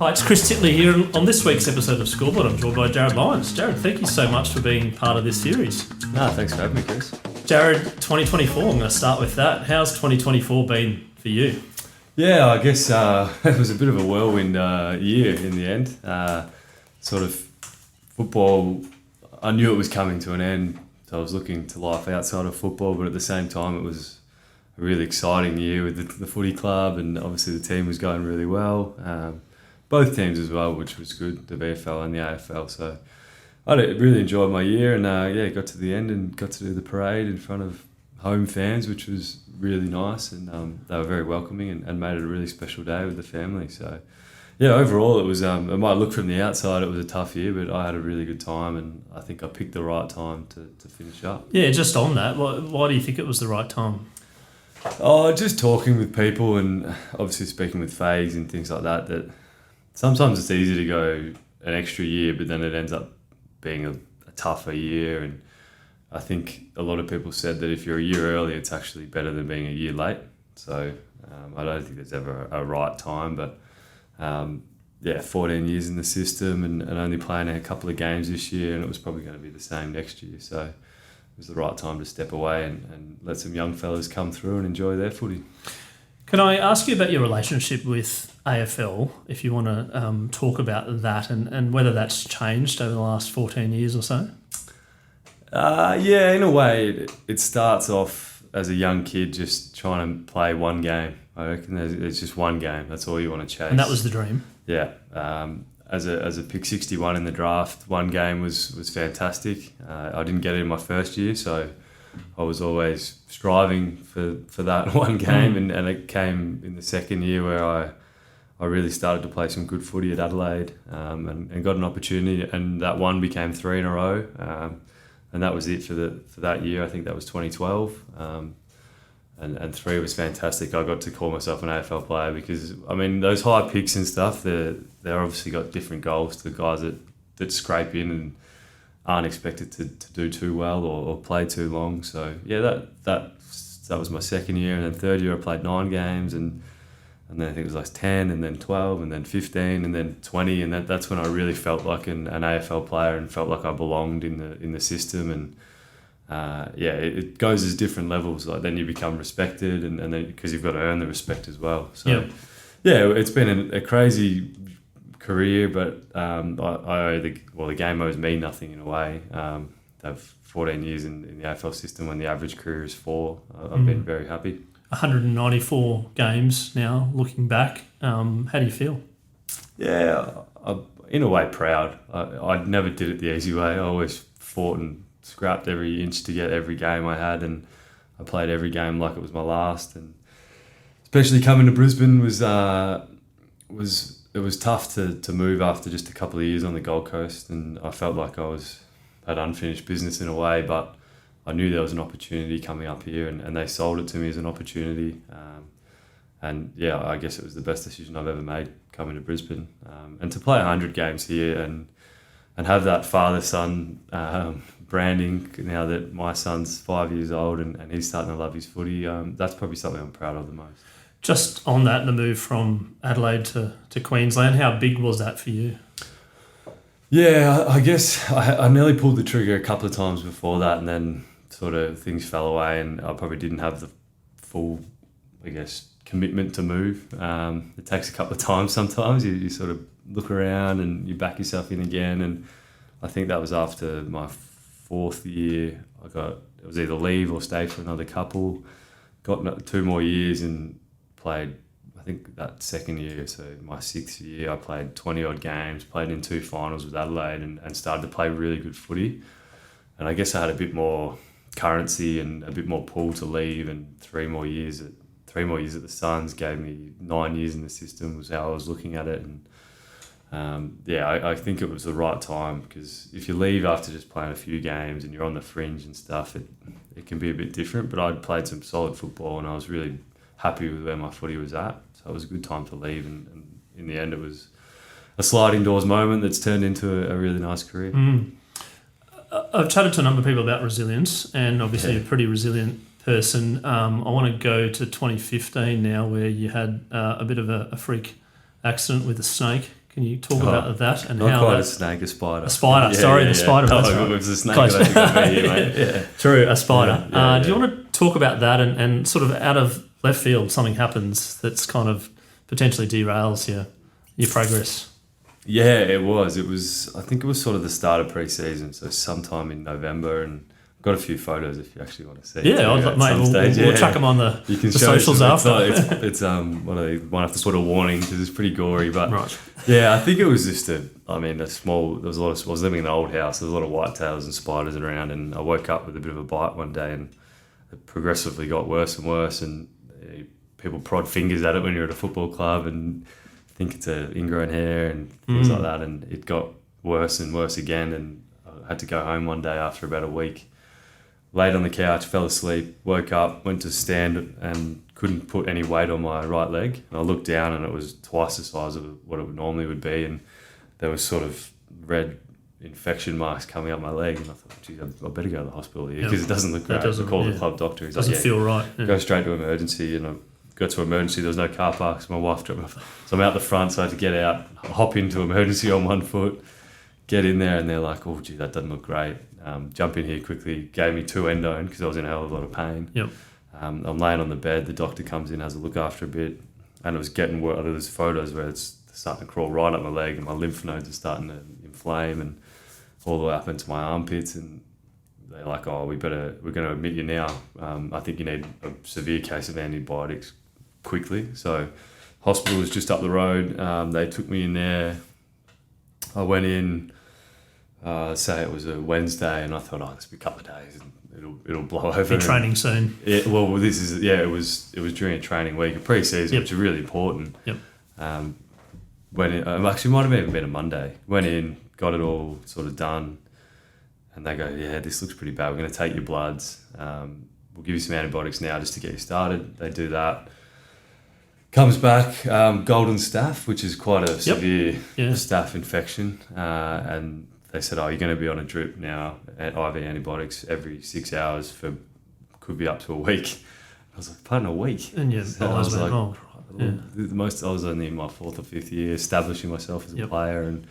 Hi, it's Chris Titley here. On this week's episode of Scoreboard, I'm joined by Jarryd Lyons. Jarryd, thank you so much for being part of this series. No, thanks for having me, Chris. Jarryd, 2024, I'm going to start with that. How's 2024 been for you? Yeah, I guess it was a bit of a whirlwind year in the end. Sort of football, I knew it was coming to an end, so I was looking to life outside of football, but at the same time it was a really exciting year with the footy club, and obviously the team was going really well. Both teams as well, which was good, the VFL and the AFL. So I really enjoyed my year, and got to the end and got to do the parade in front of home fans, which was really nice, and they were very welcoming and made it a really special day with the family. So yeah, overall it was, it might look from the outside it was a tough year, but I had a really good time, and I think I picked the right time to finish up. Yeah, just on that, why do you think it was the right time? Oh, just talking with people and obviously speaking with fags and things like that sometimes it's easy to go an extra year, but then it ends up being a tougher year. And I think a lot of people said that if you're a year early, it's actually better than being a year late. So I don't think there's ever a right time, but 14 years in the system and only playing a couple of games this year, and it was probably going to be the same next year. So it was the right time to step away and let some young fellas come through and enjoy their footy. Can I ask you about your relationship with AFL, if you want to talk about that and whether that's changed over the last 14 years or so? In a way, it starts off as a young kid just trying to play one game. I reckon it's just one game. That's all you want to chase. And that was the dream? Yeah. As a pick 61 in the draft, one game was fantastic. I didn't get it in my first year, so I was always striving for that one game, and it came in the second year where I really started to play some good footy at Adelaide, and got an opportunity, and that one became 3 in a row, and that was it for that year. I think that was 2012, and 3 was fantastic. I got to call myself an AFL player because, I mean, those high picks and stuff, they're obviously got different goals to the guys that scrape in and aren't expected to do too well or play too long. So yeah, that was my second year, and then third year I played 9 games, and then I think it was like 10, and then 12, and then 15, and then 20, and that's when I really felt like an AFL player and felt like I belonged in the system. And it goes as different levels. Like then you become respected, and then because you've got to earn the respect as well. So it's been a crazy career, but I owe the game owes me nothing in a way. I've 14 years in the AFL system when the average career is 4. I've been very happy. 194 games now, looking back. How do you feel? Yeah, I'm in a way proud. I never did it the easy way. I always fought and scrapped every inch to get every game I had, and I played every game like it was my last. And especially coming to Brisbane it was tough to move after just a couple of years on the Gold Coast, and I felt like I had unfinished business in a way, but I knew there was an opportunity coming up here, and they sold it to me as an opportunity. I guess it was the best decision I've ever made coming to Brisbane. And to play 100 games here and have that father-son branding now that my son's 5 years old and he's starting to love his footy, that's probably something I'm proud of the most. Just on that, the move from Adelaide to Queensland, how big was that for you? Yeah, I guess I nearly pulled the trigger a couple of times before that, and then sort of things fell away, and I probably didn't have the full, commitment to move. It takes a couple of times sometimes. You sort of look around and you back yourself in again, and I think that was after my 4th year. It was either leave or stay for another couple. Got 2 more years and played, I think that second year, so my 6th year, I played 20 odd games, played in 2 finals with Adelaide, and started to play really good footy. And I guess I had a bit more currency and a bit more pull to leave, and 3 more years at the Suns gave me 9 years in the system was how I was looking at it. And I think it was the right time, because if you leave after just playing a few games and you're on the fringe and stuff, it can be a bit different. But I'd played some solid football, and I was really happy with where my footy was at, so it was a good time to leave, and in the end it was a sliding doors moment that's turned into a really nice career. I've chatted to a number of people about resilience, and obviously a pretty resilient person. I want to go to 2015 now, where you had a bit of a freak accident with a snake Can you talk about that and not how quite that... a snake, a spider. A spider, Yeah, sorry, yeah, the yeah. spider. No, That's if right. it was a snake, Close. I don't think I'd be here, mate. Yeah. True, a spider. Yeah, Do you want to talk about that and sort of out of left field, something happens that's kind of potentially derails your progress? Yeah, it was. I think it was sort of the start of pre-season, so sometime in November, and I've got a few photos if you actually want to see. Yeah, we'll chuck them on the socials after. It's one of the one after sort of warning because it's pretty gory, but right. yeah, I think it was just a small. There was a lot of. I was living in an old house. There was a lot of whitetails and spiders around, and I woke up with a bit of a bite one day, and it progressively got worse and worse, and people prod fingers at it when you're at a football club and think it's an ingrown hair and things like that, and it got worse and worse again, and I had to go home one day after about a week. Laid on the couch, fell asleep, woke up, went to stand and couldn't put any weight on my right leg, and I looked down and it was twice the size of what it normally would be, and there was sort of red infection marks coming up my leg, and I thought, geez, I better go to the hospital here because it doesn't look great. I called the club doctor. He's doesn't feel right. Yeah. Go straight to emergency, and I got to emergency. There was no car park, so my wife dropped me off. So I'm out the front, so I had to get out, hop into emergency on one foot, get in there, and they're like, "Oh, gee, that doesn't look great. Jump in here quickly." Gave me 2 endone because I was in a hell of a lot of pain. Yep. I'm laying on the bed. The doctor comes in, has a look after a bit, and it was getting worse. There's photos where it's starting to crawl right up my leg, and my lymph nodes are starting to inflame, and all the way up into my armpits. And they're like, "Oh, we're going to admit you now. I think you need a severe case of antibiotics quickly." So hospital was just up the road. They took me in there. I went in, say it was a Wednesday, and I thought, this will be a couple of days and it'll blow over. Be training soon. Yeah, well, it was during a training week, a pre-season, which is really important. Yep. Went in, actually might have even been a Monday. Went in, got it all sort of done, and they go, "Yeah, this looks pretty bad. We're going to take your bloods. We'll give you some antibiotics now just to get you started." They do that. Comes back, golden staph, which is quite a severe staph infection, and they said, "Oh, you're going to be on a drip now, at IV antibiotics every 6 hours for could be up to a week." I was like, "Pardon, a week?" And So I was like, I was only in my 4th or 5th year, establishing myself as a player, and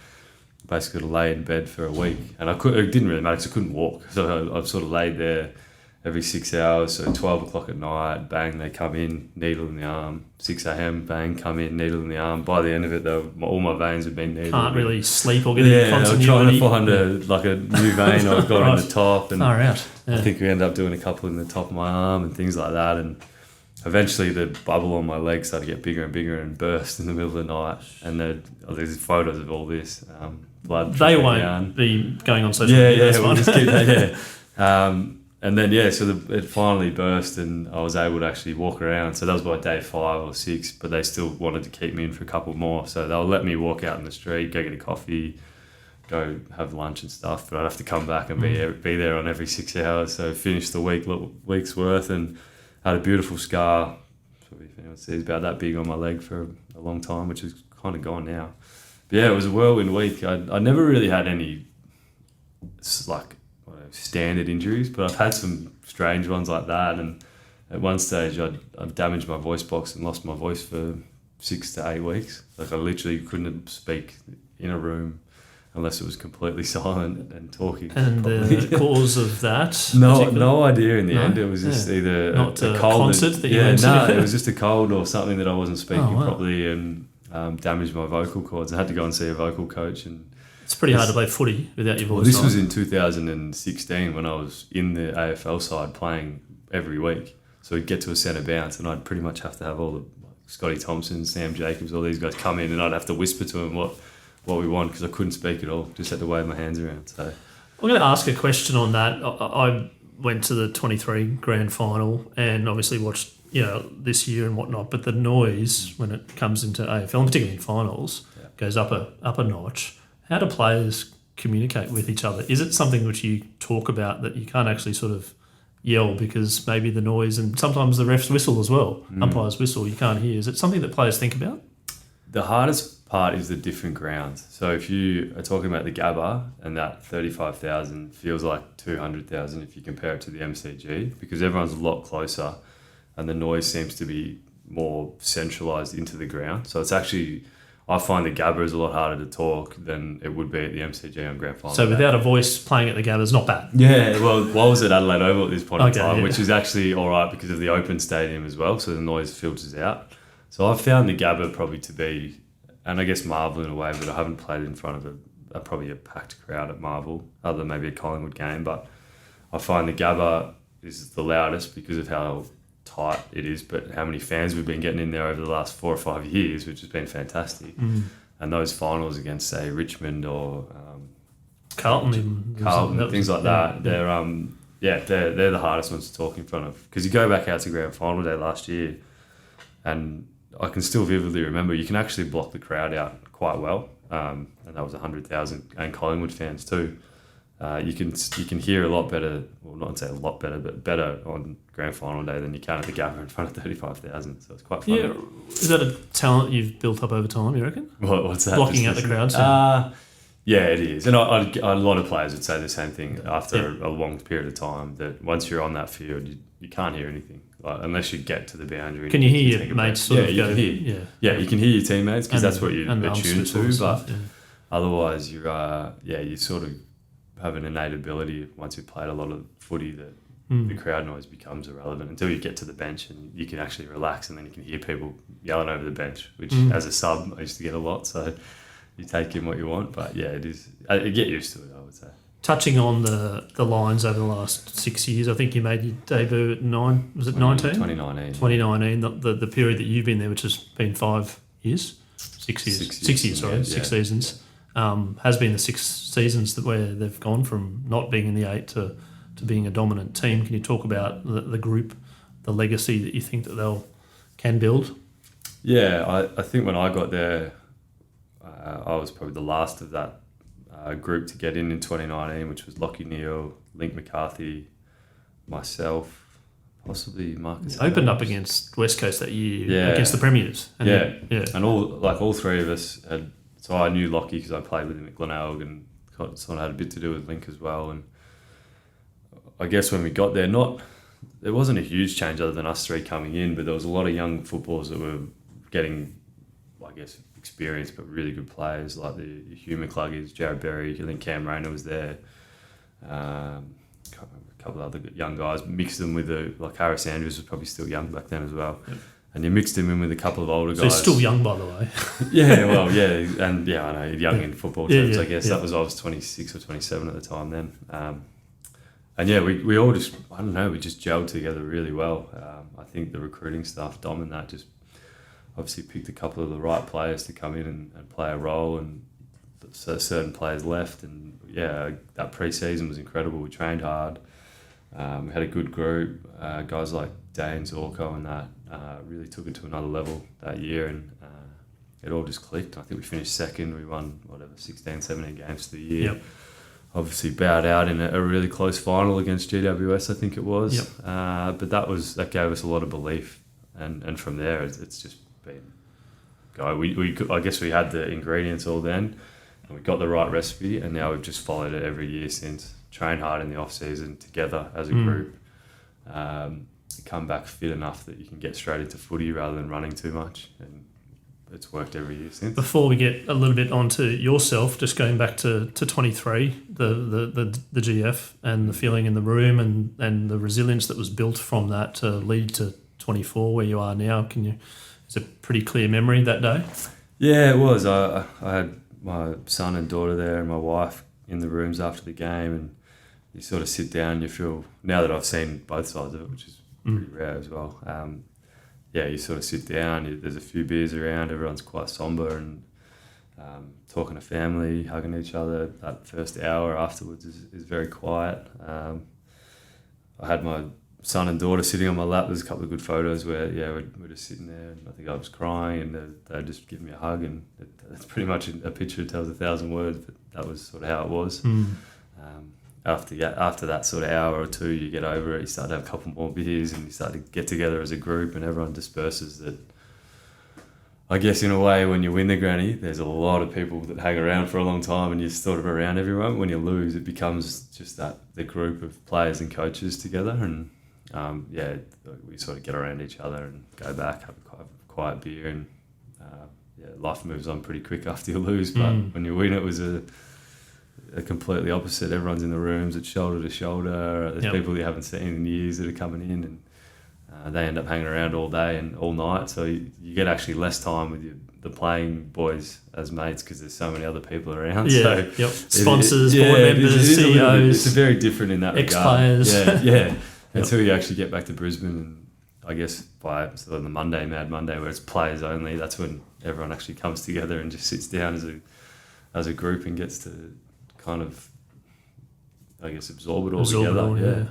basically to lay in bed for a week. And it didn't really matter because I couldn't walk, so I've sort of laid there every 6 hours. So 12 o'clock at night, bang, they come in, needle in the arm. 6 a.m, bang, come in, needle in the arm. By the end of it, though, all my veins have been needled. Can't really sleep or get any continuity. I'm trying to find a new vein I've got on the top. And far out. Yeah. I think we ended up doing a couple in the top of my arm and things like that. And eventually the bubble on my leg started to get bigger and bigger and burst in the middle of the night. And there's photos of all this blood. They won't be going on social media. Yeah, we'll just keep that, and then, it finally burst and I was able to actually walk around. So that was by day 5 or 6, but they still wanted to keep me in for a couple more. So they'll let me walk out in the street, go get a coffee, go have lunch and stuff. But I'd have to come back and be there on every 6 hours. So finished the week's worth and had a beautiful scar. Probably if anyone sees about that big on my leg for a long time, which is kind of gone now. But yeah, it was a whirlwind week. I never really had any standard injuries, but I've had some strange ones like that, and at one stage I'd damaged my voice box and lost my voice for 6 to 8 weeks. Like I literally couldn't speak in a room unless it was completely silent and talking. And the cause of that? No idea in the end. It was just either not a cold concert that you went to. It was just a cold or something that I wasn't speaking properly, and damaged my vocal cords. I had to go and see a vocal coach. And it's pretty hard to play footy without your voice. Well, this was in 2016 when I was in the AFL side playing every week. So we'd get to a centre bounce and I'd pretty much have to have all the Scotty Thompson, Sam Jacobs, all these guys come in, and I'd have to whisper to them what we want because I couldn't speak at all. Just had to wave my hands around. So I'm going to ask a question on that. I went to the 23 grand final and obviously watched this year and whatnot, but the noise when it comes into AFL, and particularly in finals, goes up a notch. How do players communicate with each other? Is it something which you talk about that you can't actually sort of yell because maybe the noise, and sometimes the refs whistle as well, umpires whistle, you can't hear? Is it something that players think about? The hardest part is the different grounds. So if you are talking about the Gabba, and that 35,000 feels like 200,000 if you compare it to the MCG, because everyone's a lot closer and the noise seems to be more centralised into the ground. So it's actually, I find the Gabba is a lot harder to talk than it would be at the MCG on grand final. So without a voice playing at the Gabba is not bad. Yeah, well, I was at Adelaide Oval at this point in time, yeah. which is actually all right because of the open stadium as well, so the noise filters out. So I've found the Gabba probably to be, and I guess Marvel in a way, but I haven't played in front of probably a packed crowd at Marvel, other than maybe a Collingwood game, but I find the Gabba is the loudest because of how tight it is, but how many fans we've been getting in there over the last 4 or 5 years, which has been fantastic. And those finals against, say, Richmond or Carlton, things like that, they're the hardest ones to talk in front of. Because you go back out to grand final day last year, and I can still vividly remember you can actually block the crowd out quite well, and that was 100,000 and Collingwood fans too. You can hear a lot better, well, not say a lot better, but better on grand final day than you can at the Gabba in front of 35,000. So it's quite fun. Yeah, is that a talent you've built up over time, you reckon? What's that? Blocking out the crowd? Yeah, it is. And a lot of players would say the same thing after a long period of time, that once you're on that field, you can't hear anything. Like, unless you get to the boundary. Can you hear your mates sort of go? You can hear your teammates because that's what you're tuned to. But otherwise, you sort of have an innate ability once you've played a lot of footy that the crowd noise becomes irrelevant until you get to the bench and you can actually relax, and then you can hear people yelling over the bench, which as a sub I used to get a lot. So you take in what you want, but yeah, it is. You get used to it, I would say. Touching on the Lions over the last 6 years, I think you made your debut at 2019? 2019, the period that you've been there, which has been 5 years? 6 years. 6 years, sorry, 6 seasons. Has been the 6 seasons where they've gone from not being in the 8 to being a dominant team. Can you talk about the group, the legacy that you think that they'll can build? Yeah, I think when I got there, I was probably the last of that group to get in 2019, which was Lachie Neale, Link McCarthy, myself, possibly Marcus. Opened up against West Coast that year against the Premiers. And and all 3 of us had. So I knew Lachie because I played with him at Glenelg, and sort of had a bit to do with Link as well. And I guess when we got there, there wasn't a huge change other than us 3 coming in, but there was a lot of young footballers that were getting, I guess, experience, but really good players like the Hugh McCluggers, Jared Berry. I think Cam Rayner was there. A couple of other young guys. Mixed them with like Harris Andrews was probably still young back then as well. Yep. And you mixed him in with a couple of older guys. So he's still young, by the way. And I know, young in football terms, I guess. I was 26 or 27 at the time then. We all just, I don't know, we just gelled together really well. I think the recruiting staff, Dom and that, just obviously picked a couple of the right players to come in and play a role, and so certain players left. And that pre-season was incredible. We trained hard. We had a good group. Guys like Dane Zorko and that really took it to another level that year, and it all just clicked. I think we finished second. We won 16, 17 games for the year. Yep. Obviously bowed out in a really close final against GWS, I think it was. Yep. But that gave us a lot of belief, and from there it's just been go. I guess we had the ingredients all then, and we got the right recipe, and now we've just followed it every year since. Train hard in the off season together as a group. Come back fit enough that you can get straight into footy rather than running too much, and it's worked every year since. Before we get a little bit onto yourself, just going back to 23, the GF and the feeling in the room and the resilience that was built from that to lead to 24 where you are now. It's a pretty clear memory that day? Yeah, it was. I had my son and daughter there and my wife in the rooms after the game, and you sort of sit down and you feel, now that I've seen both sides of it, which is pretty rare as well, you sort of sit down, there's a few beers around, everyone's quite somber, and talking to family, hugging each other. That first hour afterwards is very quiet. I had my son and daughter sitting on my lap. There's a couple of good photos where we're just sitting there, and I think I was crying, and they just give me a hug, and it's pretty much a picture that tells 1,000 words, but that was sort of how it was. After that sort of hour or two, you get over it, you start to have a couple more beers, and you start to get together as a group, and everyone disperses. That, I guess in a way, when you win the granny, there's a lot of people that hang around for a long time, and you're sort of around everyone. When you lose, it becomes just the group of players and coaches together, and we sort of get around each other and go back, have a quiet beer, and life moves on pretty quick after you lose. But when you win, it was a completely opposite. Everyone's in the rooms, it's shoulder to shoulder. There's people you haven't seen in years that are coming in, and they end up hanging around all day and all night. So you get actually less time with the playing boys as mates because there's so many other people around. Yeah, so sponsors, board members, CEOs. It's very different in that ex-players. regard. Yeah. Until you actually get back to Brisbane, and I guess by sort of the Mad Monday, where it's players only, that's when everyone actually comes together and just sits down as a group and gets to kind of, I guess, absorb it all together. Yeah.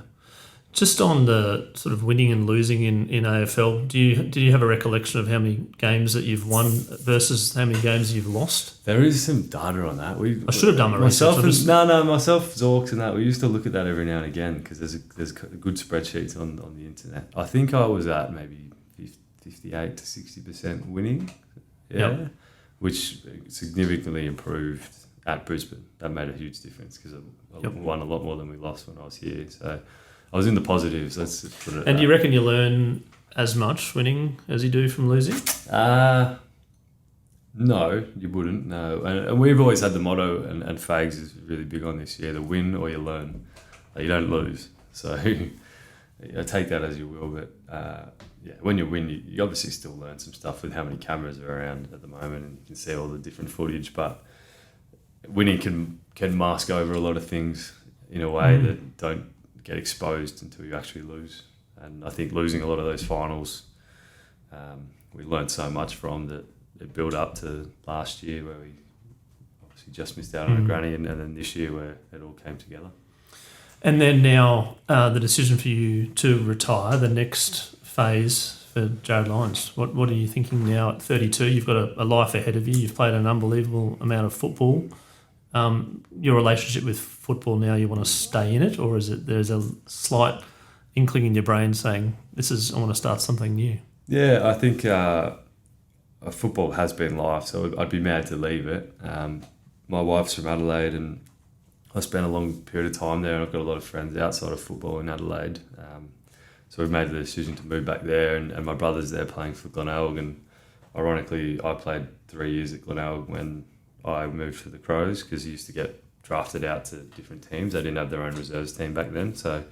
Just on the sort of winning and losing in AFL, do you have a recollection of how many games that you've won versus how many games you've lost? There is some data on that. I should have done my research. Myself, Zorks and that, we used to look at that every now and again because there's good spreadsheets on the internet. I think I was at maybe 58 to 60% winning, which significantly improved at Brisbane. That made a huge difference because I won a lot more than we lost when I was here. So I was in the positives. Let's just put it. And do you reckon you learn as much winning as you do from losing? No, you wouldn't. No, and we've always had the motto, and Fags is really big on this. You either win or you learn. You don't lose. So take that as you will. But when you win, you obviously still learn some stuff with how many cameras are around at the moment, and you can see all the different footage. But winning can mask over a lot of things in a way that don't get exposed until you actually lose. And I think losing a lot of those finals, we learned so much from that. It built up to last year where we obviously just missed out on a granny, and then this year where it all came together. And then now the decision for you to retire, the next phase for Jarryd Lyons. What are you thinking now at 32? You've got a life ahead of you. You've played an unbelievable amount of football. Your relationship with football now, you want to stay in it, or is it there's a slight inkling in your brain saying I want to start something new? Yeah, I think football has been life, so I'd be mad to leave it. My wife's from Adelaide, and I spent a long period of time there, and I've got a lot of friends outside of football in Adelaide. So we've made the decision to move back there, and my brother's there playing for Glenelg, and ironically, I played 3 years at Glenelg when I moved to the Crows because he used to get drafted out to different teams. They didn't have their own reserves team back then. So,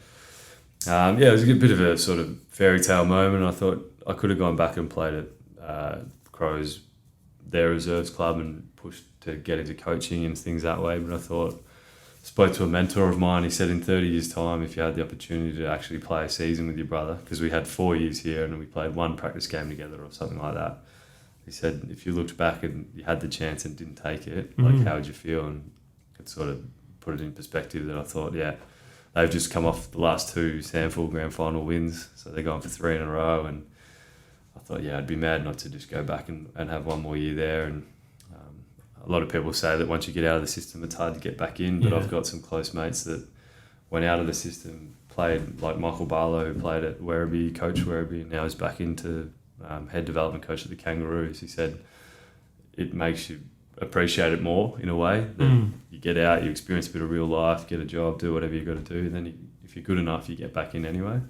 it was a bit of a sort of fairy tale moment. I thought I could have gone back and played at Crows, their reserves club, and pushed to get into coaching and things that way. But I spoke to a mentor of mine. He said in 30 years' time, if you had the opportunity to actually play a season with your brother, because we had 4 years here and we played one practice game together or something like that. He said, if you looked back and you had the chance and didn't take it, how would you feel? And could sort of put it in perspective that I thought, they've just come off the last 2 Sandford grand final wins, so they're going for 3 in a row. And I thought, I'd be mad not to just go back and have one more year there. And a lot of people say that once you get out of the system, it's hard to get back in. But I've got some close mates that went out of the system, played like Michael Barlow, who played at Werribee, coached Werribee, and now is back into head development coach at the Kangaroos. He said it makes you appreciate it more in a way. That you get out, you experience a bit of real life, get a job, do whatever you got to do, and then if you're good enough, you get back in anyway.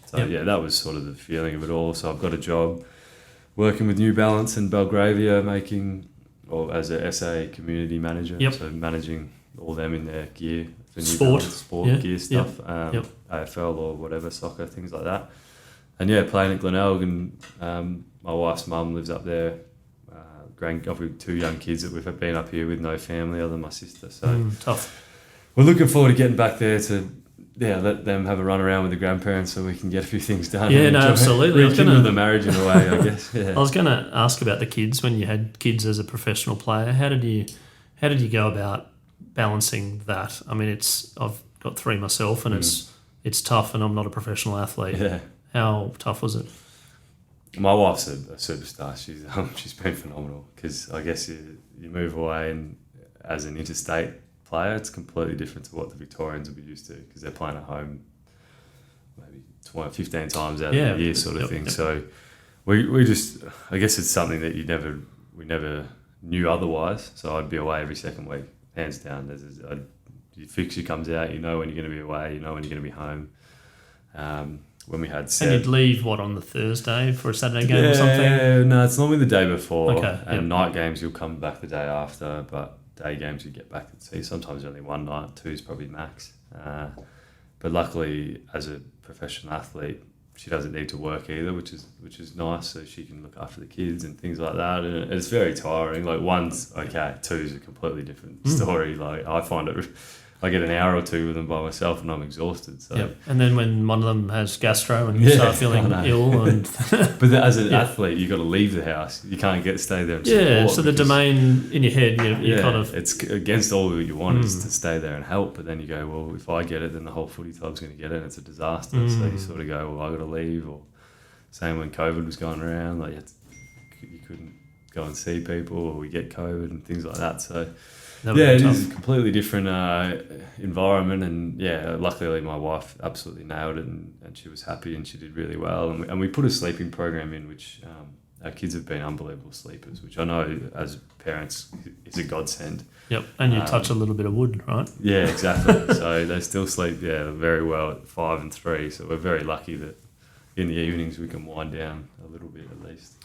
So that was sort of the feeling of it all. So I've got a job working with New Balance and Belgravia, as a SA community manager. So managing all them in their gear for New Balance, gear stuff, AFL or whatever, soccer, things like that. And playing at Glenelg, and my wife's mum lives up there. I've got 2 young kids that we've been up here with, no family other than my sister. So tough. We're looking forward to getting back there to let them have a run around with the grandparents so we can get a few things done. Yeah, no, absolutely. Rekindle the marriage in a way, I guess. Yeah. I was going to ask about the kids. When you had kids as a professional player, how did you go about balancing that? I mean, I've got 3 myself, and it's tough, and I'm not a professional athlete. Yeah. How tough was it? My wife's a superstar. She's been phenomenal because I guess you move away, and as an interstate player, it's completely different to what the Victorians will be used to because they're playing at home maybe 15 times out of the year sort of thing. So we just, I guess it's something that we never knew otherwise. So I'd be away every second week, hands down. Your fixture comes out, you know when you're going to be away, you know when you're going to be home. when we had And set. you'd leave, on the Thursday for a Saturday game or something? Yeah, no, it's normally the day before. Okay, And night games, you'll come back the day after, but day games, you get back and see. Sometimes only one night, two is probably max. But luckily, as a professional athlete, she doesn't need to work either, which is nice. So she can look after the kids and things like that. And it's very tiring. Like one's okay, two's a completely different story. Like I find it, I get an hour or two with them by myself and I'm exhausted. So. Yep. And then when one of them has gastro and you start feeling ill, and but as an athlete, you got to leave the house. You can't stay there. And so the domain in your head, you kind of it's against all that you want is to stay there and help. But then you go, well, if I get it, then the whole footy club's going to get it, and it's a disaster. So you sort of go, well, I got to leave. Or same when COVID was going around, like you couldn't go and see people, or we get COVID and things like that. So. It is a completely different environment, and luckily my wife absolutely nailed it, and she was happy and she did really well. And we put a sleeping program in, which our kids have been unbelievable sleepers, which I know as parents is a godsend. Yep, and you touch a little bit of wood, right? Yeah, exactly. So they still sleep very well at 5 and 3. So we're very lucky that in the evenings we can wind down a little bit at least.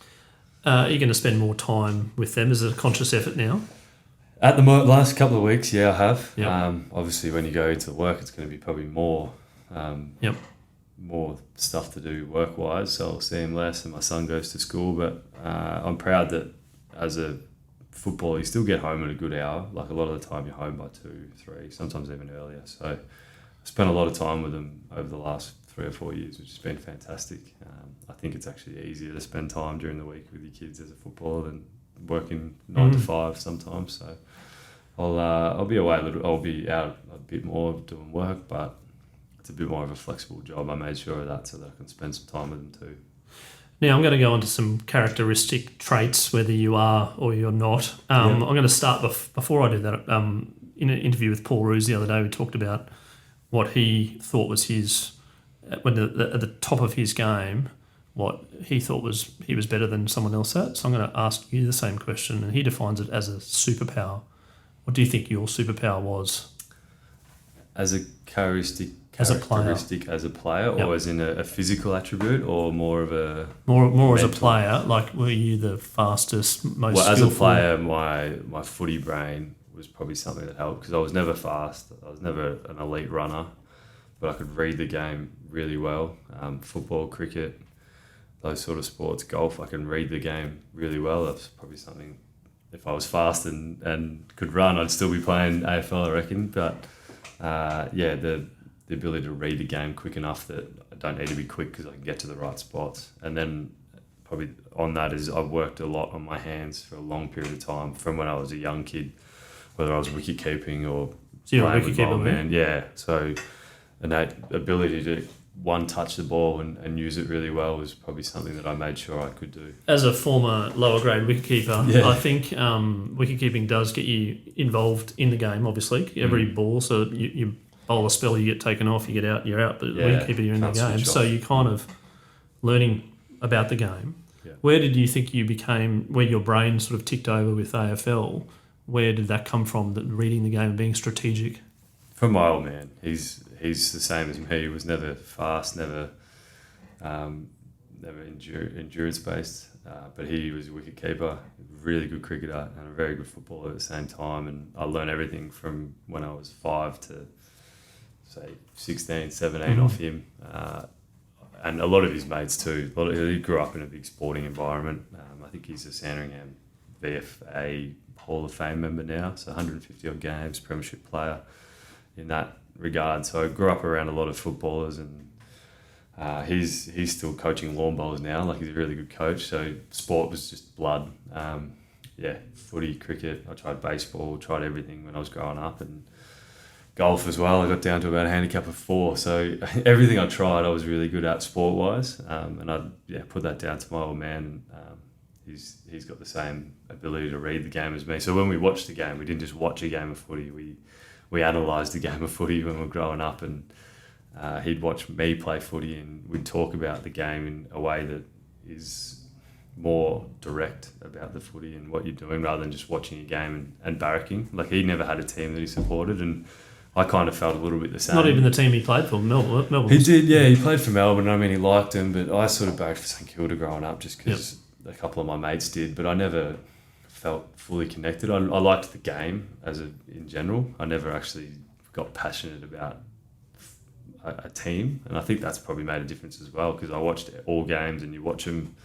Are you going to spend more time with them? Is it a conscious effort now? At the last couple of weeks, I have. Yep. Obviously, when you go into work, it's going to be probably more stuff to do work-wise, so I'll see him less, and my son goes to school. But I'm proud that as a footballer, you still get home at a good hour. Like a lot of the time, you're home by 2, 3, sometimes even earlier. So I spent a lot of time with him over the last 3 or 4 years, which has been fantastic. I think it's actually easier to spend time during the week with your kids as a footballer than working 9 to 5 sometimes. So I'll be away a little. I'll be out a bit more doing work, but it's a bit more of a flexible job. I made sure of that so that I can spend some time with them too. Now I'm going to go on to some characteristic traits, whether you are or you're not. I'm going to start before I do that. In an interview with Paul Roos the other day, we talked about what he thought was his at the top of his game. What he thought was he was better than someone else at. So I'm going to ask you the same question, and he defines it as a superpower. What do you think your superpower was? As a characteristic as a player, or as in a physical attribute, or more of a more as a player? Like, were you the fastest, most skillful? As a player, my footy brain was probably something that helped, because I was never fast. I was never an elite runner, but I could read the game really well. Football, cricket, those sort of sports, golf, I can read the game really well. That's probably something. If I was fast and could run, I'd still be playing AFL, I reckon. But the ability to read the game quick enough that I don't need to be quick because I can get to the right spots. And then probably on that is I've worked a lot on my hands for a long period of time from when I was a young kid, whether I was wicket keeping or playing with my man. Yeah, so innate ability to touch the ball and use it really well was probably something that I made sure I could do. As a former lower grade wicketkeeper, I think wicketkeeping does get you involved in the game, obviously. Every ball, so you bowl a spell, you get taken off, you get out, you're out, but wicketkeeper, you're in the game. So you're kind of learning about the game. Yeah. Where did you think you became, where your brain sort of ticked over with AFL, where did that come from, that reading the game and being strategic? From my old man. He's the same as me. He was never fast, never endurance based, but he was a wicket keeper, really good cricketer and a very good footballer at the same time. And I learned everything from when I was 5 to say 16, 17 off him, and a lot of his mates too. He grew up in a big sporting environment. I think he's a Sandringham VFA Hall of Fame member now, so 150 odd games, premiership player in that regard. So I grew up around a lot of footballers, and he's still coaching lawn bowlers now. Like, he's a really good coach. So sport was just blood. Footy, cricket. I tried baseball, tried everything when I was growing up, and golf as well. I got down to about a handicap of 4. So everything I tried, I was really good at sport wise. And I put that down to my old man. He's got the same ability to read the game as me. So when we watched the game, we didn't just watch a game of footy. We analysed the game of footy when we were growing up, and he'd watch me play footy, and we'd talk about the game in a way that is more direct about the footy and what you're doing, rather than just watching a game and barracking. Like, he never had a team that he supported, and I kind of felt a little bit the same. Not even the team he played for, Melbourne. He did, yeah. He played for Melbourne. I mean, he liked him, but I sort of backed for St Kilda growing up just because a couple of my mates did, but I never felt fully connected. I liked the game in general. I never actually got passionate about a team, and I think that's probably made a difference as well, because I watched all games, and you watch them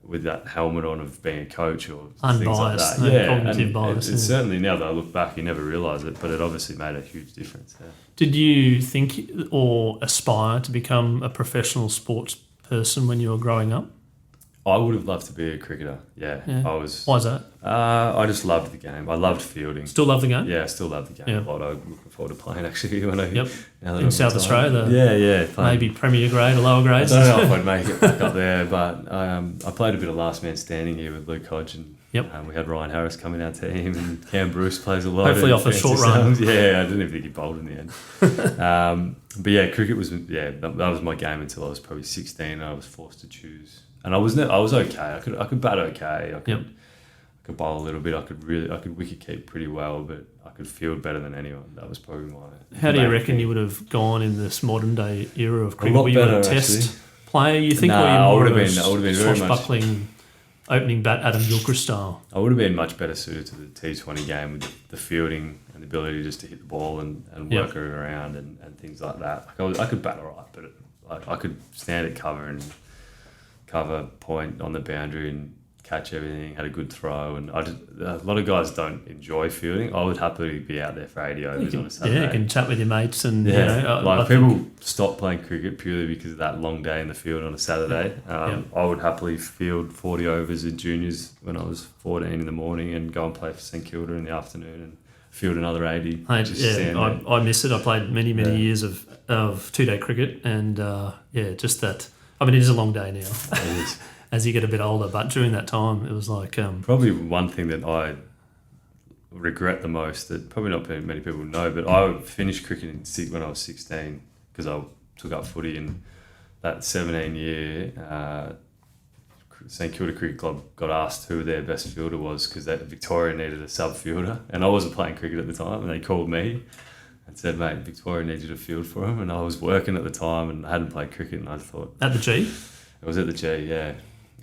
with that helmet on of being a coach or unbiased, things like that. cognitive bias. It's certainly, now that I look back, you never realise it, but it obviously made a huge difference. Yeah. Did you think or aspire to become a professional sports person when you were growing up? I would have loved to be a cricketer. Yeah. Why is that? I just loved the game. I loved fielding. Still love the game? Yeah, I still love the game a lot. I'm looking forward to playing actually when in South Australia. Maybe Premier grade or lower grades. I don't know if I'd make it back up there, but I played a bit of last man standing here with Luke Hodge, and we had Ryan Harris coming our team, and Cam Bruce plays a lot. Hopefully off a short run. Yeah, I didn't even think he bowled in the end. But yeah, cricket was that was my game until I was probably 16, and I was forced to choose. And I was okay. I could bat okay. I could bowl a little bit. I could wicket keep pretty well, but I could field better than anyone. That was probably my. How do you reckon you would have gone in this modern day era of cricket? Were you a test player? You think? I would have been very much swashbuckling opening bat Adam Gilchrist style. I would have been much better suited to the T20 game with the fielding and the ability just to hit the ball and work it around and things like that. Like I could bat all right, but I could stand at cover and cover point on the boundary and catch everything, had a good throw, and a lot of guys don't enjoy fielding. I would happily be out there for 80 overs on a Saturday. Yeah, you can chat with your mates and people stop playing cricket purely because of that long day in the field on a Saturday. I would happily field 40 overs in juniors when I was 14 in the morning and go and play for St Kilda in the afternoon and field another 80. I miss it. I played many years of 2-day cricket, and just that. I mean, it is a long day now. It is. As you get a bit older, but during that time, it was like... probably one thing that I regret the most, that probably not many people know, but I finished cricket when I was 16 because I took up footy, in that 17 year, St Kilda Cricket Club got asked who their best fielder was because Victoria needed a sub fielder, and I wasn't playing cricket at the time, and they called me and said, mate, Victoria needs you to field for him. And I was working at the time and I hadn't played cricket, and I thought... At the G? It was at the G, yeah.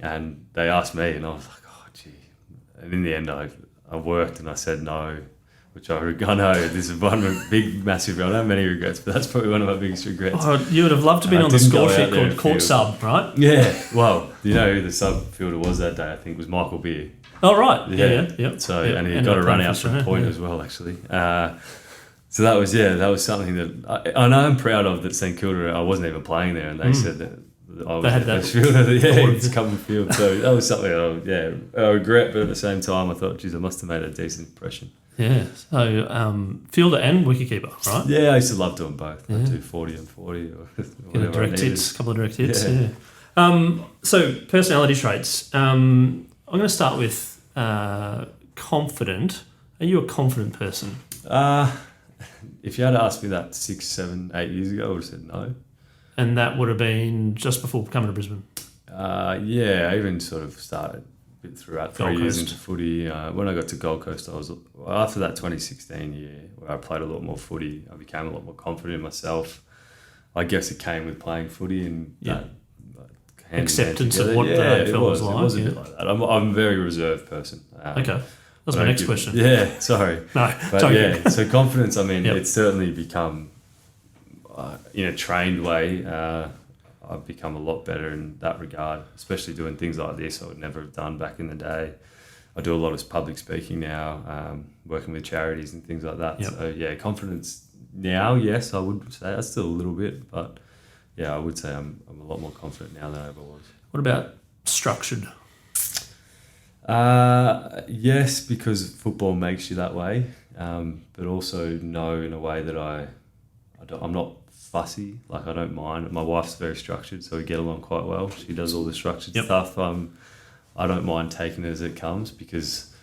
And they asked me, and I was like, oh, gee. And in the end, I worked and I said no, which I know this is one big, massive... I don't have many regrets, but that's probably one of my biggest regrets. Oh, you would have loved to have been on the score sheet called court sub, right? Yeah. Well, you know who the sub fielder was that day? I think it was Michael Beer. Oh, right. Yeah. So, and he got a run out from point as well, actually. So that was something that I know I'm proud of, that St Kilda, I wasn't even playing there, and they said that I was the best fielder. It's come and field. So that was something I regret, but at the same time I thought, geez, I must have made a decent impression. Yeah. So fielder and wicketkeeper, right? Yeah, I used to love doing both. I do 40 and 40 or whatever. A couple of direct hits. Yeah. So personality traits. I'm going to start with confident. Are you a confident person? If you had asked me that 6, 7, 8 years ago, I would have said no. And that would have been just before coming to Brisbane? I even sort of started a bit throughout 3 years into footy. When I got to Gold Coast, after that 2016 year where I played a lot more footy, I became a lot more confident in myself. I guess it came with playing footy and that acceptance of what the AFL was like. It was a bit like that. I'm a very reserved person. Okay. That's my next question. Yeah, sorry. No, but so confidence, I mean, it's certainly become, in a trained way, I've become a lot better in that regard, especially doing things like this I would never have done back in the day. I do a lot of public speaking now, working with charities and things like that. Yep. So, confidence now, yes, I would say that's still a little bit, but, I would say I'm a lot more confident now than I ever was. What about structured? Yes, because football makes you that way, but also no, in a way that I'm not fussy. Like, I don't mind. My wife's very structured, so we get along quite well. She does all the structured stuff. I don't mind taking it as it comes, because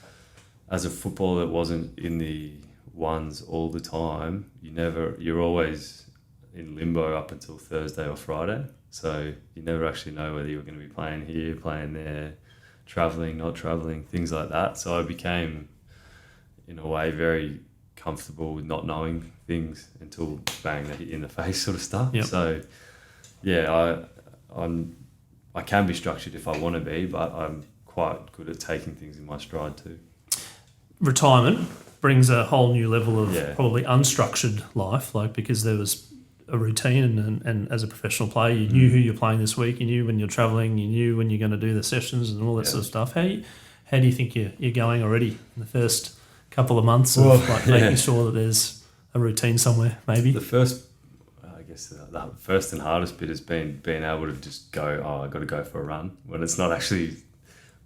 as a footballer that wasn't in the ones all the time, you're always in limbo up until Thursday or Friday. So you never actually know whether you're going to be playing here, playing there, travelling, not travelling, things like that. So I became, in a way, very comfortable with not knowing things until bang, they hit you in the face sort of stuff. Yep. So, yeah, I can be structured if I want to be, but I'm quite good at taking things in my stride too. Retirement brings a whole new level of Yeah. probably unstructured life, like because there was a routine and as a professional player, you knew who you're playing this week, you knew when you're travelling, you knew when you're going to do the sessions and all that sort of stuff. How do you think you're going already in the first couple of months of making sure that there's a routine somewhere, maybe? The first, I guess, the first and hardest bit has been being able to just go, I got to go for a run when it's not actually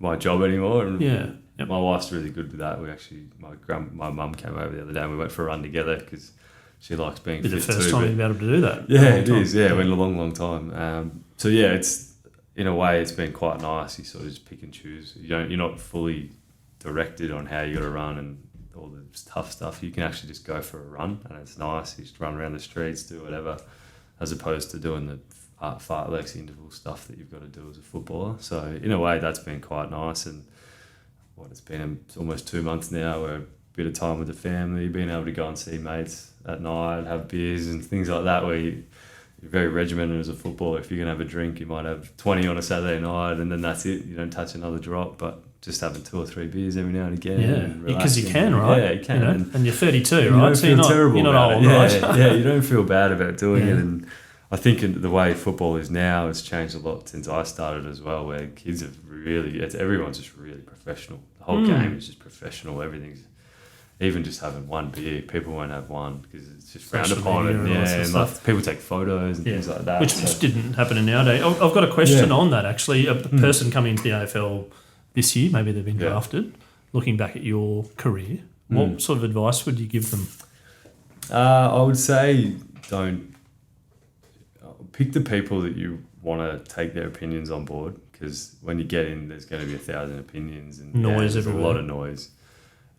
my job anymore. And Yep. my wife's really good with that. We actually, my mum came over the other day and we went for a run together because she likes being fit too. The first time you've been able to do that. Yeah, it is. Yeah, it went a long time. So yeah, it's in a way it's been quite nice. You sort of just pick and choose. You're not fully directed on how you got to run and all the tough stuff. You can actually just go for a run and it's nice. You just run around the streets, do whatever, as opposed to doing the fartleks interval stuff that you've got to do as a footballer. So in a way, that's been quite nice. And it's been almost 2 months now where a bit of time with the family, being able to go and see mates at night, have beers and things like that, where you're very regimented as a footballer. If you're going to have a drink, you might have 20 on a Saturday night and then that's it. You don't touch another drop, but just having 2 or 3 beers every now and again. Yeah, because you can, right? Yeah, you can. And you're 32, you right? don't So feel terrible you're about not old, it. right? Yeah, you don't feel bad about doing it. And I think in the way football is now, it's changed a lot since I started as well, where kids have everyone's just really professional. The whole game is just professional. Everything's, even just having one beer, people won't have one because it's just frowned upon. And people take photos and things like that. Which didn't happen in our day. I've got a question on that, actually. A person coming into the AFL this year, maybe they've been drafted, looking back at your career, what sort of advice would you give them? I would say don't pick the people that you want to take their opinions on board, because when you get in, there's going to be 1,000 opinions and noise there's everywhere. A lot of noise.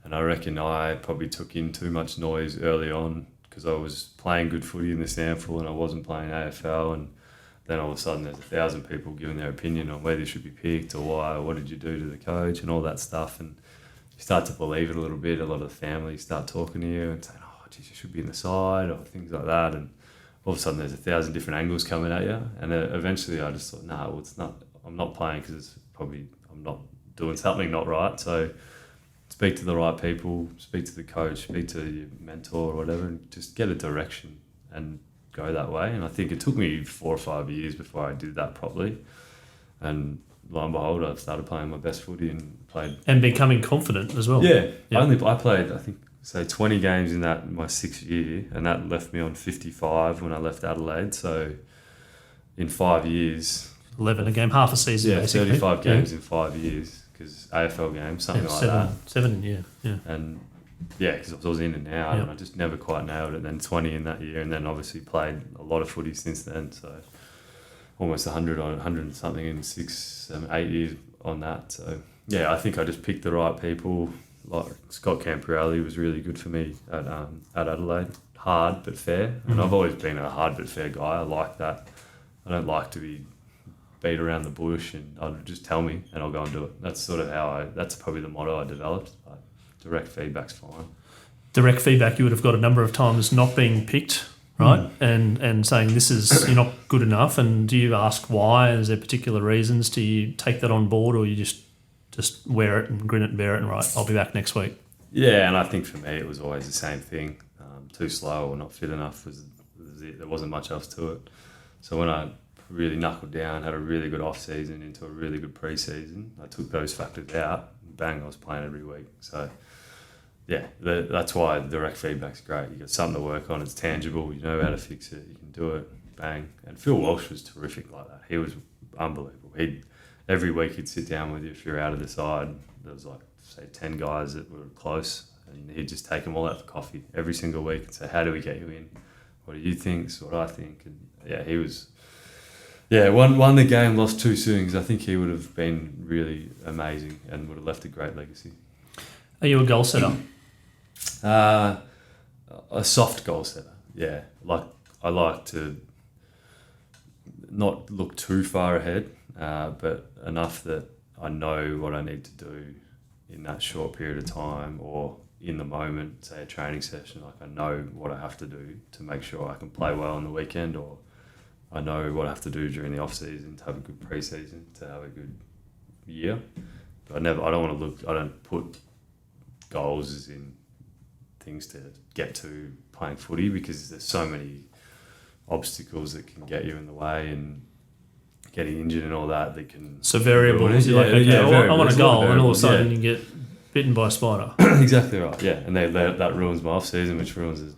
And I reckon I probably took in too much noise early on because I was playing good footy in the sample and I wasn't playing AFL, and then all of a sudden there's 1,000 people giving their opinion on whether you should be picked or why, or what did you do to the coach and all that stuff, and you start to believe it a little bit. A lot of the family start talking to you and saying, oh geez, you should be in the side or things like that, and all of a sudden there's 1,000 different angles coming at you, and eventually I just thought, it's not, I'm not playing because it's probably, I'm not doing something not right. So speak to the right people, speak to the coach, speak to your mentor or whatever, and just get a direction and go that way. And I think it took me 4 or 5 years before I did that properly. And lo and behold, I started playing my best footy and played. And becoming confident as well. Yeah. I played, I think, say 20 games in that my 6th year, and that left me on 55 when I left Adelaide. So in 5 years... 11 a game, half a season, basically. 35 games in 5 years, because AFL games, something like that. 7 in, yeah. And because I was in and out, and I just never quite nailed it. Then 20 in that year, and then obviously played a lot of footy since then. So almost 100 and something in 6, 7, 8 years on that. So yeah, I think I just picked the right people. Like Scott Camperelli was really good for me at Adelaide. Hard but fair, and I've always been a hard but fair guy. I like that. I don't like to be beat around the bush, and I'll just tell me and I'll go and do it. That's sort of that's probably the motto I developed. Like, direct feedback's fine. Direct feedback, you would have got a number of times not being picked, right? And saying this is, you're not good enough. And do you ask why? Is there particular reasons? Do you take that on board, or you just wear it and grin it and bear it and right, I'll be back next week? Yeah, and I think for me it was always the same thing. Too slow or not fit enough was it. There wasn't much else to it. So when I really knuckled down, had a really good off season into a really good pre-season, I took those factors out, and bang, I was playing every week. So yeah, that's why direct feedback's great. You got something to work on, it's tangible, you know how to fix it, you can do it, bang. And Phil Walsh was terrific like that. He was unbelievable. Every week he'd sit down with you if you're out of the side. There was like, say, 10 guys that were close, and he'd just take them all out for coffee every single week and say, how do we get you in? What do you think? This is what I think. And yeah, he was... Yeah, won the game, lost too soon, because I think he would have been really amazing and would have left a great legacy. Are you a goal setter? A soft goal setter, yeah. I like to not look too far ahead, but enough that I know what I need to do in that short period of time, or in the moment, say a training session, like I know what I have to do to make sure I can play well on the weekend, or I know what I have to do during the off season to have a good pre-season, to have a good year. But I don't put goals as in things to get to playing footy, because there's so many obstacles that can get you in the way, and getting injured and all that can... So variables, you're like, okay, I want a goal, and all of a sudden you get bitten by a spider. Exactly right, yeah. And that ruins my off-season, which ruins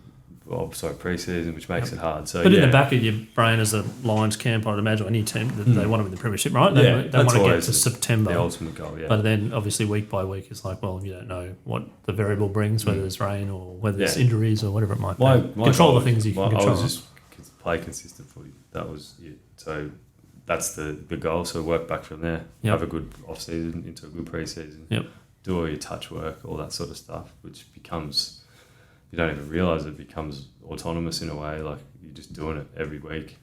pre-season, which makes it hard. So, but in the back of your brain as a Lions camp, I'd imagine any team, that they want to win the premiership, right? They want to get to September. The ultimate goal, yeah. But then obviously week by week it's like, well, you don't know what the variable brings, whether there's rain or whether there's injuries or whatever it might be. Control the things you can control. I was just play consistent footy. That was it. So that's the goal. So work back from there. Have a good off-season into a good pre-season. Yep. Do all your touch work, all that sort of stuff, which becomes... You don't even realise it becomes autonomous in a way. Like, you're just doing it every week.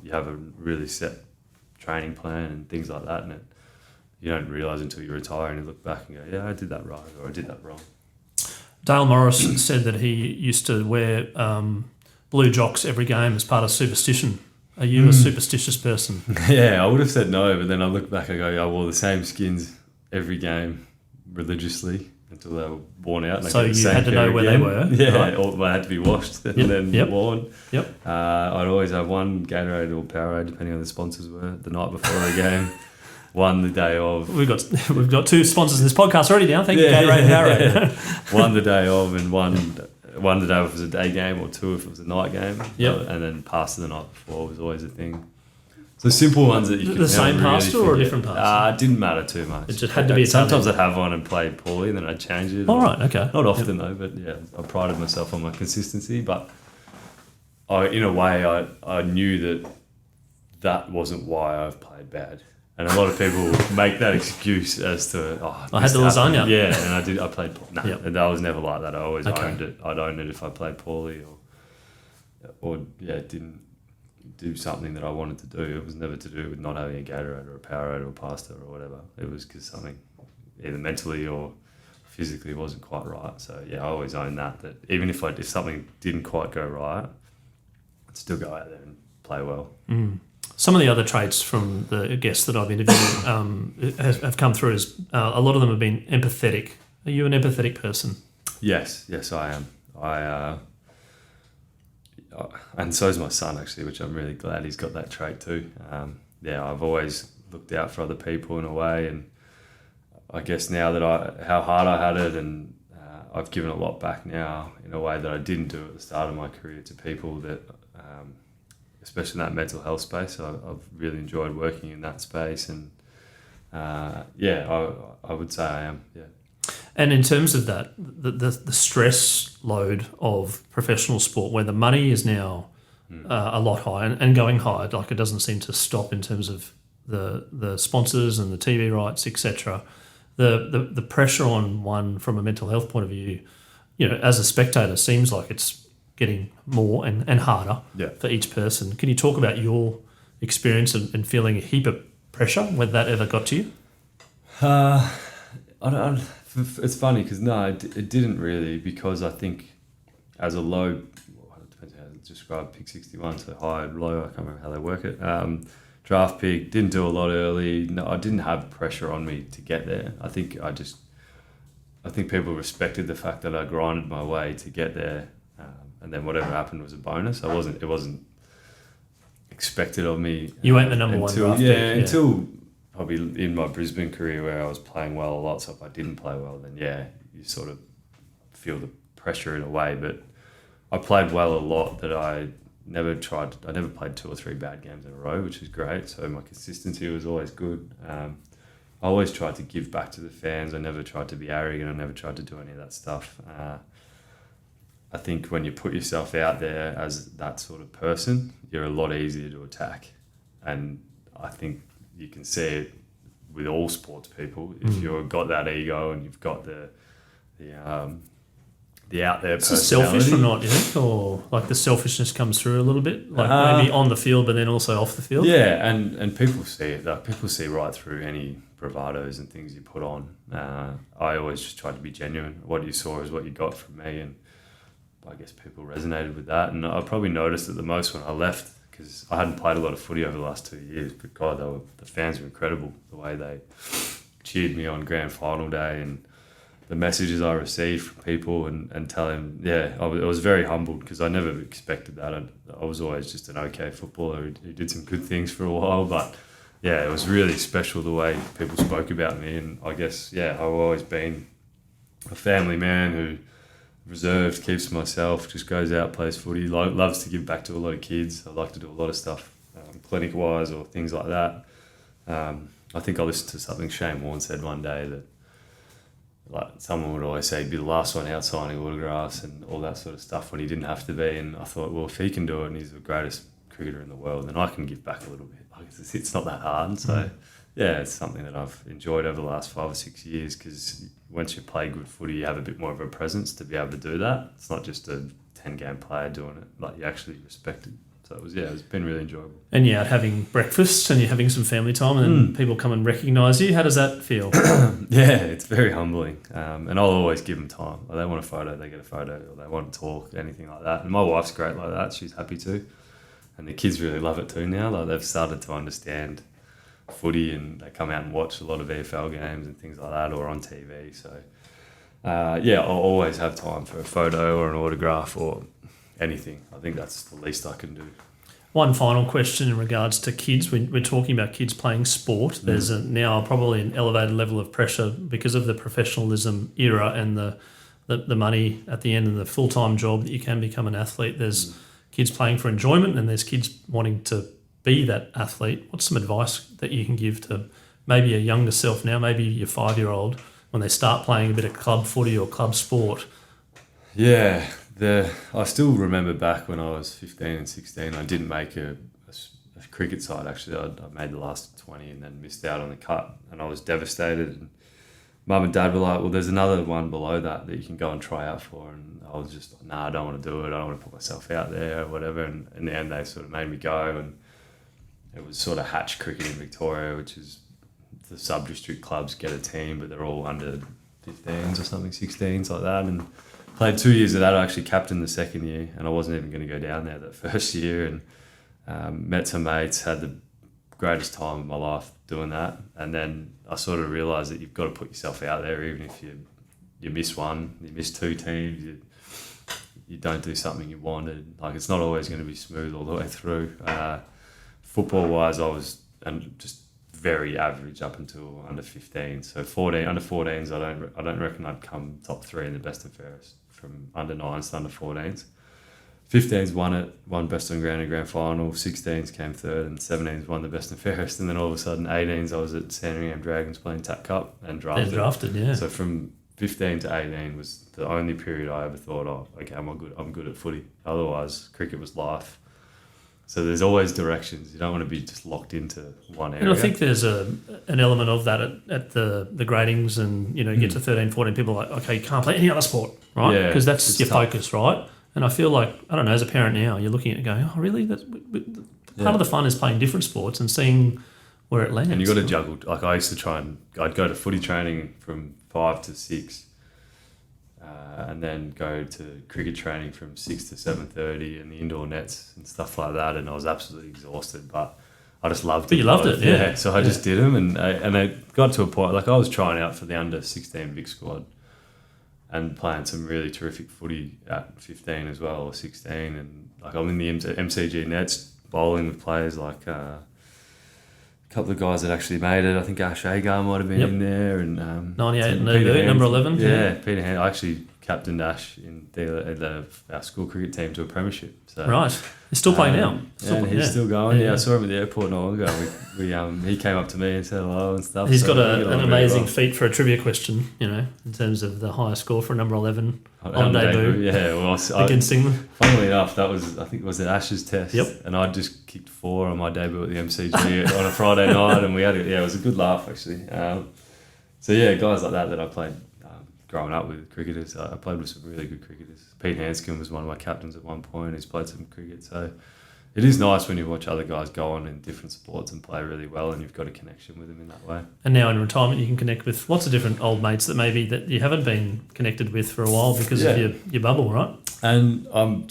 You have a really set training plan and things like that, and you don't realise until you retire and you look back and go, yeah, I did that right, or I did that wrong. Dale Morris said that he used to wear blue jocks every game as part of superstition. Are you a superstitious person? Yeah, I would have said no, but then I look back and go, I wore the same skins every game religiously until they were worn out. And so you had to know where they were? Yeah, right. Or they had to be washed and then worn. Yep. I'd always have one Gatorade or Powerade, depending on the sponsors were, the night before a game. One the day of. We've got two sponsors in this podcast already now. Thank you, Gatorade and Powerade. One the day of, and one the day if it was a day game, or two if it was a night game. Yep. And then pasta the night before was always a thing. So simple ones that you could the same pasta or a different pasta? It didn't matter too much. It just had to be. Sometimes I'd have one and play poorly, and then I'd change it. All right, okay. Not often though, but yeah, I prided myself on my consistency. But in a way, I knew that wasn't why I've played bad. And a lot of people make that excuse as to, I had the lasagna. Yeah, and I played poorly. No, Yep. I was never like that. I always owned it. I'd own it if I played poorly or didn't do something that I wanted to do. It was never to do with not having a Gatorade or a Powerade or pasta or whatever. It was because something either mentally or physically wasn't quite right. So yeah, I always owned that even if something didn't quite go right, I'd still go out there and play well. Mm. Some of the other traits from the guests that I've interviewed have come through as a lot of them have been empathetic. Are you an empathetic person? Yes, I am. And so is my son, actually, which I'm really glad he's got that trait too. I've always looked out for other people in a way, and I guess now that how hard I had it, and I've given a lot back now in a way that I didn't do at the start of my career to people that, especially in that mental health space. I've really enjoyed working in that space, and I would say I am, yeah. And in terms of that, the stress load of professional sport, where the money is now a lot higher and going higher, like it doesn't seem to stop in terms of the sponsors and the TV rights, etc. The pressure on one from a mental health point of view, as a spectator, seems like it's getting more and harder for each person. Can you talk about your experience and feeling a heap of pressure when that ever got to you? It's funny because it didn't really, because I think as a low, it depends how to describe pick 61, so high, low, I can't remember how they work it. Draft pick, didn't do a lot early. No, I didn't have pressure on me to get there. I think people respected the fact that I grinded my way to get there, and then whatever happened was a bonus. It wasn't expected of me. You weren't the number one draft pick. Until probably in my Brisbane career where I was playing well a lot. So if I didn't play well, then you sort of feel the pressure in a way. But I played well a lot that I never played 2 or 3 bad games in a row, which was great. So my consistency was always good. I always tried to give back to the fans. I never tried to be arrogant. I never tried to do any of that stuff. I think when you put yourself out there as that sort of person, you're a lot easier to attack. And I think you can see it with all sports people. If you've got that ego and you've got the out there personality. Is it selfish or not, you think? Or like the selfishness comes through a little bit? Like maybe on the field but then also off the field? Yeah, and people see it. People see right through any bravados and things you put on. I always just tried to be genuine. What you saw is what you got from me, and I guess people resonated with that. And I probably noticed it the most when I left, because I hadn't played a lot of footy over the last 2 years, but God, the fans were incredible, the way they cheered me on grand final day, and the messages I received from people and telling, I was very humbled, because I never expected that. I was always just an okay footballer who did some good things for a while, but it was really special the way people spoke about me. And I guess, I've always been a family man who reserved, keeps to myself, just goes out, plays footy, loves to give back to a lot of kids. I like to do a lot of stuff, clinic-wise or things like that. I think I listened to something Shane Warne said one day that, like, someone would always say he'd be the last one out signing autographs and all that sort of stuff when he didn't have to be. And I thought, well, if he can do it and he's the greatest cricketer in the world, then I can give back a little bit. Like, it's not that hard. So, it's something that I've enjoyed over the last 5 or 6 years, because once you play good footy, you have a bit more of a presence to be able to do that. It's not just a 10-game player doing it. Like, you actually respect it. So it's been really enjoyable. And you're out having breakfast and you're having some family time, and then people come and recognise you. How does that feel? It's very humbling. And I'll always give them time. Like, they want a photo, they get a photo, or they want to talk, anything like that. And my wife's great like that. She's happy to. And the kids really love it too now. Like, they've started to understand footy, and they come out and watch a lot of VFL games and things like that, or on TV. So, I'll always have time for a photo or an autograph or anything. I think that's the least I can do. One final question in regards to kids. We're talking about kids playing sport. There's now probably an elevated level of pressure because of the professionalism era and the money at the end and the full-time job that you can become an athlete. There's kids playing for enjoyment, and there's kids wanting to be that athlete. What's some advice that you can give to maybe a younger self now, maybe your 5-year-old, when they start playing a bit of club footy or club sport? I still remember back when I was 15 and 16, I didn't make a cricket side, actually. I made the last 20 and then missed out on the cut, and I was devastated. And Mum and Dad were like, well, there's another one below that you can go and try out for. And I was just like, I don't want to do it. I don't want to put myself out there or whatever. And in the end, they sort of made me go, and it was sort of Hatch Cricket in Victoria, which is the sub-district clubs get a team, but they're all under 15s or something, 16s like that. And played 2 years of that. I actually captained the second year, and I wasn't even going to go down there that first year. And met some mates, had the greatest time of my life doing that. And then I sort of realised that you've got to put yourself out there, even if you miss one, you miss 2 teams, you don't do something you wanted. Like, it's not always going to be smooth all the way through. Football-wise, I was just very average up until under 15. So under 14s, I don't reckon I'd come top 3 in the best and fairest from under 9s to under 14s. 15s won best on ground in grand final. 16s came third, and 17s won the best and fairest. And then all of a sudden, 18s, I was at Sandringham Dragons playing TAP Cup and drafted. They're drafted, yeah. So from 15 to 18 was the only period I ever thought, okay, I'm good at footy. Otherwise, cricket was life. So there's always directions. You don't want to be just locked into one area. And I think there's an element of that at the gradings, and you get to 13, 14, people are like, okay, you can't play any other sport, right? Yeah, because that's your tough. focus, right? And I feel like, I don't know, as a parent now, you're looking at it going, oh, really? Part of the fun is playing different sports and seeing where it lands. And you got to juggle. Like, I used to I'd go to footy training from 5 to 6. And then go to cricket training from 6 to 7:30 and the indoor nets and stuff like that. And I was absolutely exhausted, but I just loved it. But you loved it, yeah. So I just did them, and it got to a point, like, I was trying out for the under 16 Vic squad and playing some really terrific footy at 15 as well, or 16. And like, I'm in the MCG nets bowling with players like a couple of guys that actually made it. I think Ash Agar might have been in there, and 98 and number 11. Yeah, Peter Hand. I actually captained Ash in our school cricket team to a premiership. So, right, he's still playing now. He's still going. Yeah, I saw him at the airport not long ago. He came up to me and said hello and stuff. He's got an amazing feat for a trivia question. In terms of the highest score for number 11 on debut. Yeah, well, against England. Funnily enough, I think it was at Ash's test. Yep. And I just kicked 4 on my debut at the MCG on a Friday night, and we had it was a good laugh actually. Guys like that I played growing up with cricketers. I played with some really good cricketers. Pete Hanscom was one of my captains at one point. He's played some cricket. So, it is nice when you watch other guys go on in different sports and play really well, and you've got a connection with them in that way. And now in retirement, you can connect with lots of different old mates that maybe that you haven't been connected with for a while because of your bubble, right? And I'm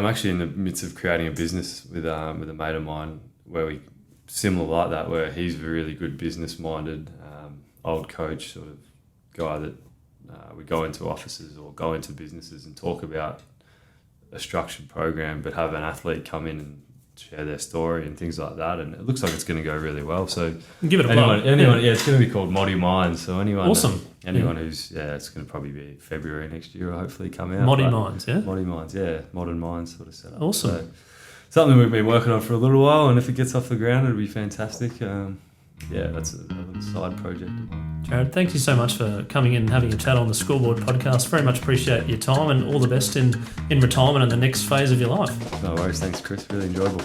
actually in the midst of creating a business with a mate of mine where we similar like that, where he's a really good business minded old coach sort of guy that we go into offices or go into businesses and talk about a structured program, but have an athlete come in and share their story and things like that, and it looks like it's going to go really well. So give it a anyone, it's going to be called Moddy Minds. So anyone who's it's going to probably be February next year, hopefully come out. Moddy Minds, Modern Minds sort of setup. Awesome. So, something we've been working on for a little while, and if it gets off the ground, it'll be fantastic. That's a side project. Jarryd, thank you so much for coming in and having a chat on the Scoreboard podcast. Very much appreciate your time, and all the best in retirement and the next phase of your life. No worries. Thanks, Chris. Really enjoyable.